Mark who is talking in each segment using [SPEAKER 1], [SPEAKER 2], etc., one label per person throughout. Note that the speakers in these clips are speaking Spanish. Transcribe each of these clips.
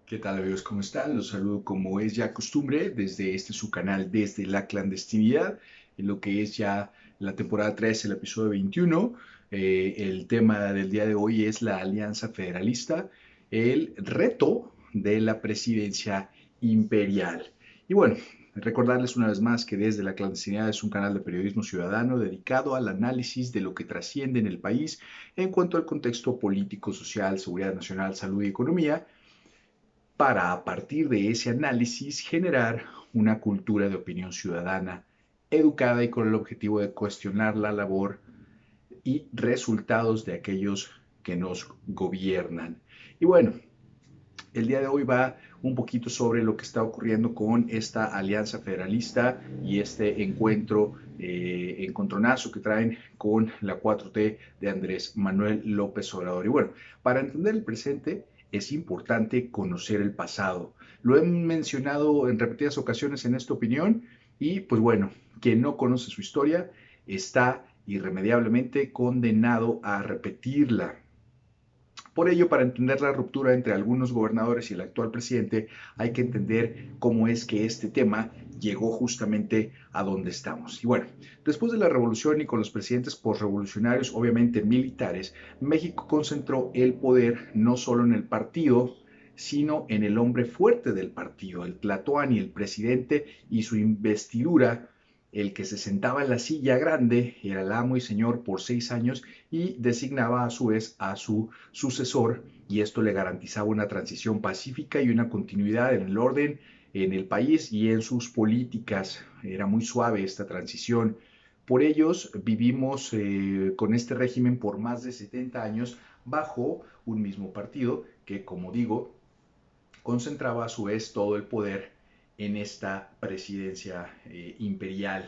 [SPEAKER 1] ¿Qué tal amigos? ¿Cómo están? Los saludo como es ya costumbre desde su canal Desde la Clandestinidad, en lo que es ya la temporada 3, el episodio 21. El tema del día de hoy es la Alianza Federalista, el reto de la presidencia imperial. Y bueno, recordarles una vez más que Desde la Clandestinidad es un canal de periodismo ciudadano dedicado al análisis de lo que trasciende en el país en cuanto al contexto político, social, seguridad nacional, salud y economía, para a partir de ese análisis generar una cultura de opinión ciudadana educada y con el objetivo de cuestionar la labor y resultados de aquellos que nos gobiernan. Y bueno, el día de hoy va un poquito sobre lo que está ocurriendo con esta alianza federalista y este encontronazo que traen con la 4T de Andrés Manuel López Obrador. Y bueno, para entender el presente es importante conocer el pasado. Lo he mencionado en repetidas ocasiones en esta opinión y pues bueno, quien no conoce su historia está irremediablemente condenado a repetirla. Por ello, para entender la ruptura entre algunos gobernadores y el actual presidente, hay que entender cómo es que este tema llegó justamente a donde estamos. Y bueno, después de la revolución y con los presidentes postrevolucionarios, obviamente militares, México concentró el poder no solo en el partido, sino en el hombre fuerte del partido, el Tlatoani, el presidente, y su investidura. El que se sentaba en la silla grande era el amo y señor por 6 años y designaba a su vez a su sucesor, y esto le garantizaba una transición pacífica y una continuidad en el orden en el país y en sus políticas. Era muy suave esta transición. Por ellos vivimos con este régimen por más de 70 años bajo un mismo partido que, como digo, concentraba a su vez todo el poder en esta presidencia imperial,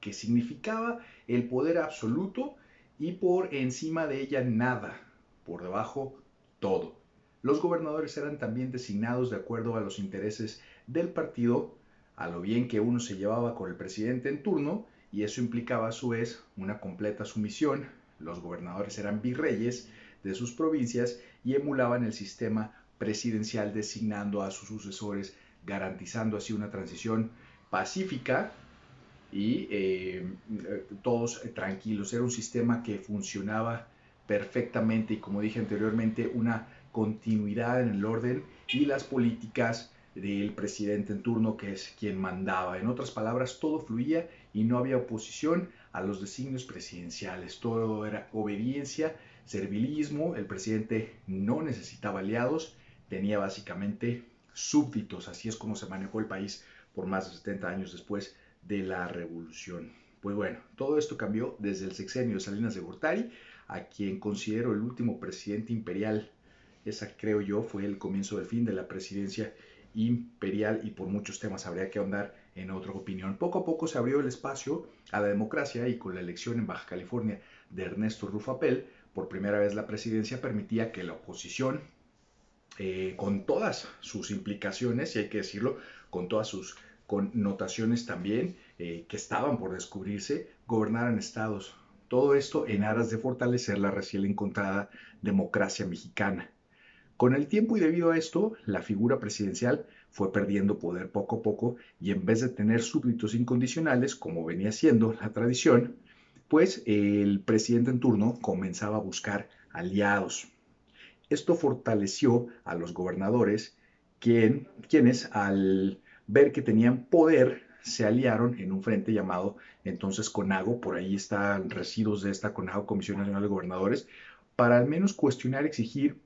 [SPEAKER 1] que significaba el poder absoluto y por encima de ella nada, por debajo todo. Los gobernadores eran también designados de acuerdo a los intereses del partido, a lo bien que uno se llevaba con el presidente en turno, y eso implicaba a su vez una completa sumisión. Los gobernadores eran virreyes de sus provincias y emulaban el sistema presidencial designando a sus sucesores, garantizando así una transición pacífica y todos tranquilos. Era un sistema que funcionaba perfectamente y, como dije anteriormente, una continuidad en el orden y las políticas del presidente en turno, que es quien mandaba. En otras palabras, todo fluía y no había oposición a los designios presidenciales. Todo era obediencia, servilismo. El presidente no necesitaba aliados, tenía básicamente súbditos. Así es como se manejó el país por más de 70 años después de la revolución. Pues bueno, todo esto cambió desde el sexenio de Salinas de Gortari, a quien considero el último presidente imperial. Esa, creo yo, fue el comienzo del fin de la presidencia imperial, y por muchos temas habría que ahondar en otra opinión. Poco a poco se abrió el espacio a la democracia, y con la elección en Baja California de Ernesto Rufapel, por primera vez la presidencia permitía que la oposición, con todas sus implicaciones, y hay que decirlo, con todas sus connotaciones también, que estaban por descubrirse, gobernaran estados. Todo esto en aras de fortalecer la recién encontrada democracia mexicana. Con el tiempo y debido a esto, la figura presidencial fue perdiendo poder poco a poco, y en vez de tener súbditos incondicionales, como venía siendo la tradición, pues el presidente en turno comenzaba a buscar aliados. Esto fortaleció a los gobernadores, quienes al ver que tenían poder se aliaron en un frente llamado entonces CONAGO. Por ahí están residuos de esta CONAGO, Comisión Nacional de Gobernadores, para al menos cuestionar, exigir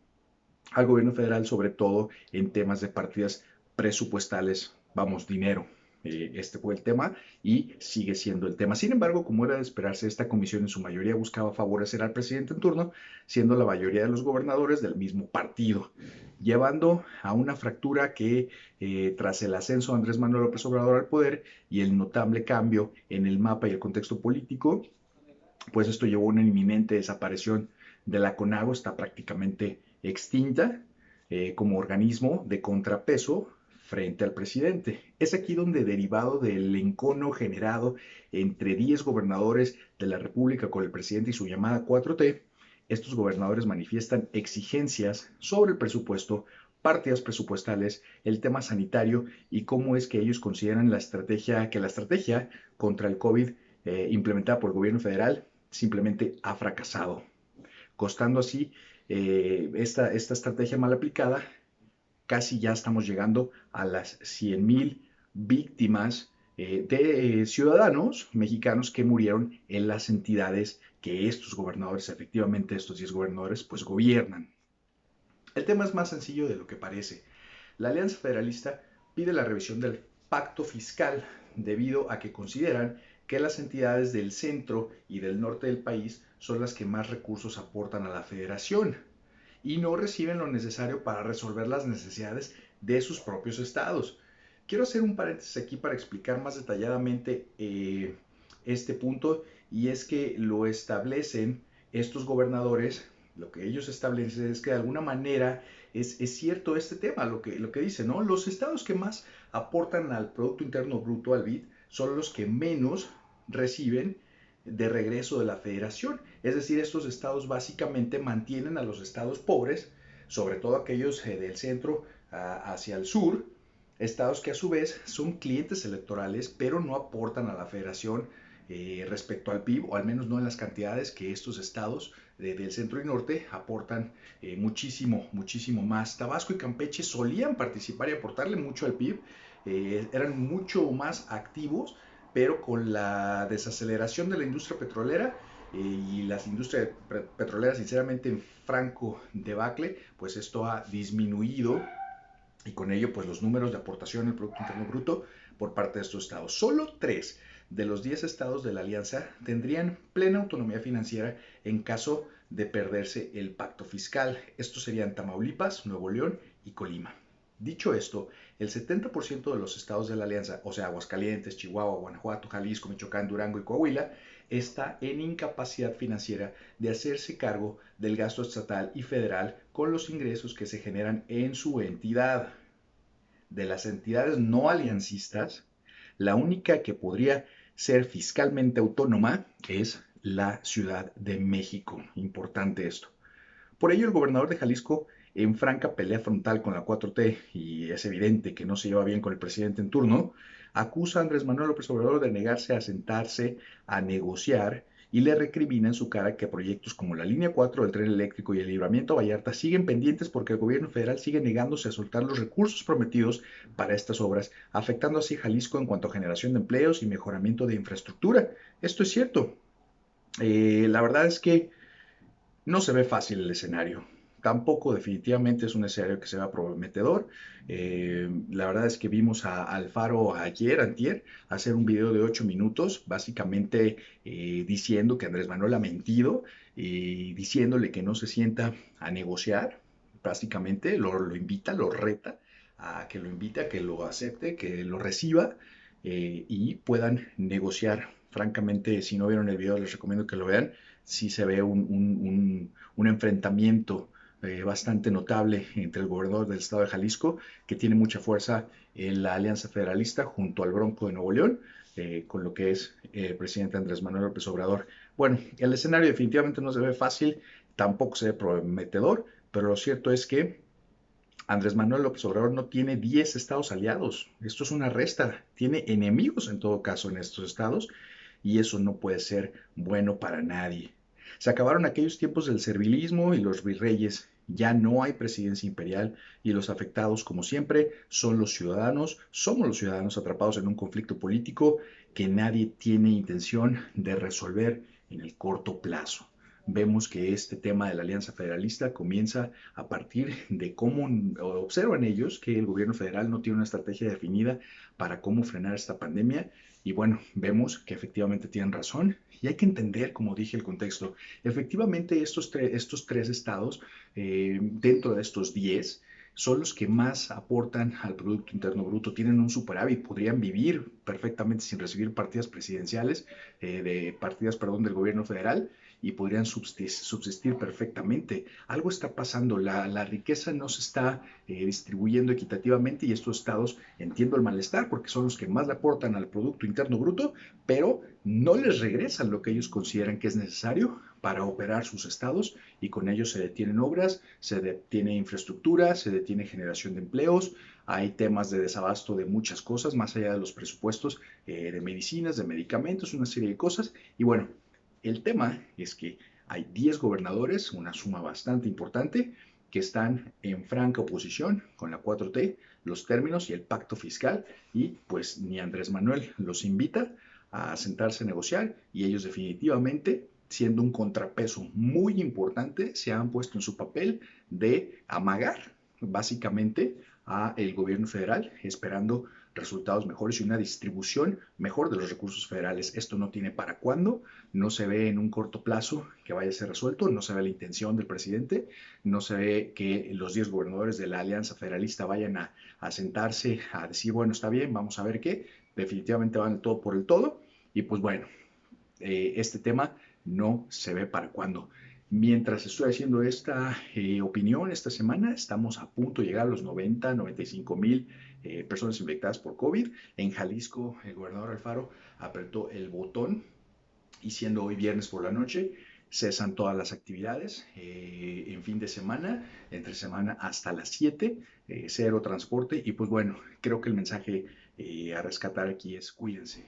[SPEAKER 1] al gobierno federal, sobre todo en temas de partidas presupuestales, vamos, dinero. Este fue el tema y sigue siendo el tema. Sin embargo, como era de esperarse, esta comisión en su mayoría buscaba favorecer al presidente en turno, siendo la mayoría de los gobernadores del mismo partido, llevando a una fractura que, tras el ascenso de Andrés Manuel López Obrador al poder y el notable cambio en el mapa y el contexto político, pues esto llevó a una inminente desaparición de la CONAGO. Está prácticamente extinta como organismo de contrapeso frente al presidente. Es aquí donde, derivado del encono generado entre 10 gobernadores de la República con el presidente y su llamada 4T, estos gobernadores manifiestan exigencias sobre el presupuesto partidas presupuestales, el tema sanitario y cómo es que ellos consideran que la estrategia contra el COVID implementada por el gobierno federal simplemente ha fracasado, costando así esta estrategia mal aplicada. Casi ya estamos llegando a las 100,000 víctimas de ciudadanos mexicanos que murieron en las entidades que estos gobernadores, efectivamente estos 10 gobernadores, pues gobiernan. El tema es más sencillo de lo que parece. La Alianza Federalista pide la revisión del pacto fiscal debido a que consideran que las entidades del centro y del norte del país son las que más recursos aportan a la federación y no reciben lo necesario para resolver las necesidades de sus propios estados. Quiero hacer un paréntesis aquí para explicar más detalladamente este punto, y es que lo establecen estos gobernadores. Lo que ellos establecen es que de alguna manera es cierto este tema, lo que dicen, ¿no? Los estados que más aportan al Producto Interno Bruto, al BID, son los que menos reciben de regreso de la federación. Es decir, estos estados básicamente mantienen a los estados pobres, sobre todo aquellos del centro hacia el sur, estados que a su vez son clientes electorales, pero no aportan a la federación respecto al PIB, o al menos no en las cantidades que estos estados del centro y norte aportan muchísimo, muchísimo más. Tabasco y Campeche solían participar y aportarle mucho al PIB, eran mucho más activos, pero con la desaceleración de la industria petrolera y las industrias petroleras sinceramente en franco debacle, pues esto ha disminuido, y con ello pues los números de aportación al Producto Interno Bruto por parte de estos estados. Solo 3 de los 10 estados de la alianza tendrían plena autonomía financiera en caso de perderse el pacto fiscal. Estos serían Tamaulipas, Nuevo León y Colima. Dicho esto, el 70% de los estados de la alianza, o sea, Aguascalientes, Chihuahua, Guanajuato, Jalisco, Michoacán, Durango y Coahuila, está en incapacidad financiera de hacerse cargo del gasto estatal y federal con los ingresos que se generan en su entidad. De las entidades no aliancistas, la única que podría ser fiscalmente autónoma es la Ciudad de México. Importante esto. Por ello, el gobernador de Jalisco, en franca pelea frontal con la 4T, y es evidente que no se lleva bien con el presidente en turno, acusa a Andrés Manuel López Obrador de negarse a sentarse a negociar y le recrimina en su cara que proyectos como la línea 4 del tren eléctrico y el Libramiento a Vallarta siguen pendientes porque el gobierno federal sigue negándose a soltar los recursos prometidos para estas obras, afectando así Jalisco en cuanto a generación de empleos y mejoramiento de infraestructura. Esto es cierto. La verdad es que no se ve fácil el escenario. Tampoco definitivamente es un escenario que se vea prometedor. La verdad es que vimos a Alfaro antier, hacer un video de 8 minutos, básicamente diciendo que Andrés Manuel ha mentido y diciéndole que no se sienta a negociar. Básicamente lo invita, lo reta a que lo invite, a que lo acepte, que lo reciba y puedan negociar. Francamente, si no vieron el video, les recomiendo que lo vean. Sí se ve un enfrentamiento bastante notable entre el gobernador del estado de Jalisco, que tiene mucha fuerza en la Alianza Federalista, junto al Bronco de Nuevo León, con lo que es el presidente Andrés Manuel López Obrador. Bueno, el escenario definitivamente no se ve fácil, tampoco se ve prometedor, pero lo cierto es que Andrés Manuel López Obrador no tiene 10 estados aliados. Esto es una resta. Tiene enemigos en todo caso en estos estados, y eso no puede ser bueno para nadie. Se acabaron aquellos tiempos del servilismo y los virreyes. Ya no hay presidencia imperial, y los afectados, como siempre, son los ciudadanos. Somos los ciudadanos atrapados en un conflicto político que nadie tiene intención de resolver en el corto plazo. Vemos que este tema de la Alianza Federalista comienza a partir de cómo observan ellos que el gobierno federal no tiene una estrategia definida para cómo frenar esta pandemia. Y bueno, vemos que efectivamente tienen razón, y hay que entender, como dije, el contexto. Efectivamente, estos tres estados, dentro de estos 10, son los que más aportan al Producto Interno Bruto, tienen un superávit, podrían vivir perfectamente sin recibir partidas presidenciales, partidas, perdón, del gobierno federal. y podrían subsistir perfectamente. Algo está pasando, la riqueza no se está distribuyendo equitativamente y estos estados, entiendo el malestar porque son los que más le aportan al Producto Interno Bruto, pero no les regresan lo que ellos consideran que es necesario para operar sus estados y con ello se detienen obras, se detiene infraestructura, se detiene generación de empleos, hay temas de desabasto de muchas cosas, más allá de los presupuestos de medicinas, de medicamentos, una serie de cosas. Y bueno, el tema es que hay 10 gobernadores, una suma bastante importante, que están en franca oposición con la 4T, los términos y el pacto fiscal, y pues ni Andrés Manuel los invita a sentarse a negociar y ellos definitivamente, siendo un contrapeso muy importante, se han puesto en su papel de amagar básicamente a el gobierno federal, esperando resultados mejores y una distribución mejor de los recursos federales. Esto no tiene para cuándo, no se ve en un corto plazo que vaya a ser resuelto, no se ve la intención del presidente, no se ve que los 10 gobernadores de la Alianza Federalista vayan a sentarse a decir, bueno, está bien, vamos a ver qué, definitivamente van el todo por el todo, y pues bueno, este tema no se ve para cuándo. Mientras estoy haciendo esta opinión esta semana, estamos a punto de llegar a los 90, 95 mil personas infectadas por COVID. En Jalisco, el gobernador Alfaro apretó el botón y siendo hoy viernes por la noche, cesan todas las actividades en fin de semana, entre semana hasta las 7, cero transporte y pues bueno, creo que el mensaje a rescatar aquí es cuídense,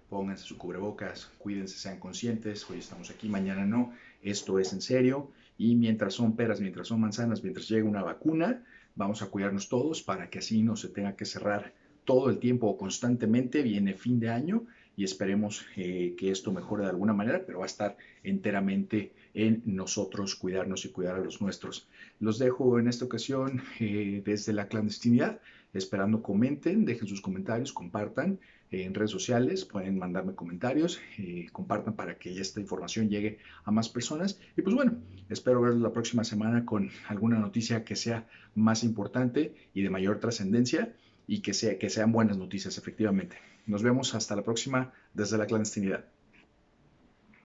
[SPEAKER 1] pónganse su cubrebocas, cuídense, sean conscientes, hoy estamos aquí, mañana no, esto es en serio y mientras son peras, mientras son manzanas, mientras llegue una vacuna, vamos a cuidarnos todos para que así no se tenga que cerrar todo el tiempo o constantemente, viene fin de año y esperemos que esto mejore de alguna manera, pero va a estar enteramente en nosotros cuidarnos y cuidar a los nuestros. Los dejo en esta ocasión desde la clandestinidad, esperando comenten, dejen sus comentarios, compartan en redes sociales, pueden mandarme comentarios, compartan para que esta información llegue a más personas. Y pues bueno, espero verlos la próxima semana con alguna noticia que sea más importante y de mayor trascendencia y que sean buenas noticias, efectivamente. Nos vemos hasta la próxima desde la clandestinidad.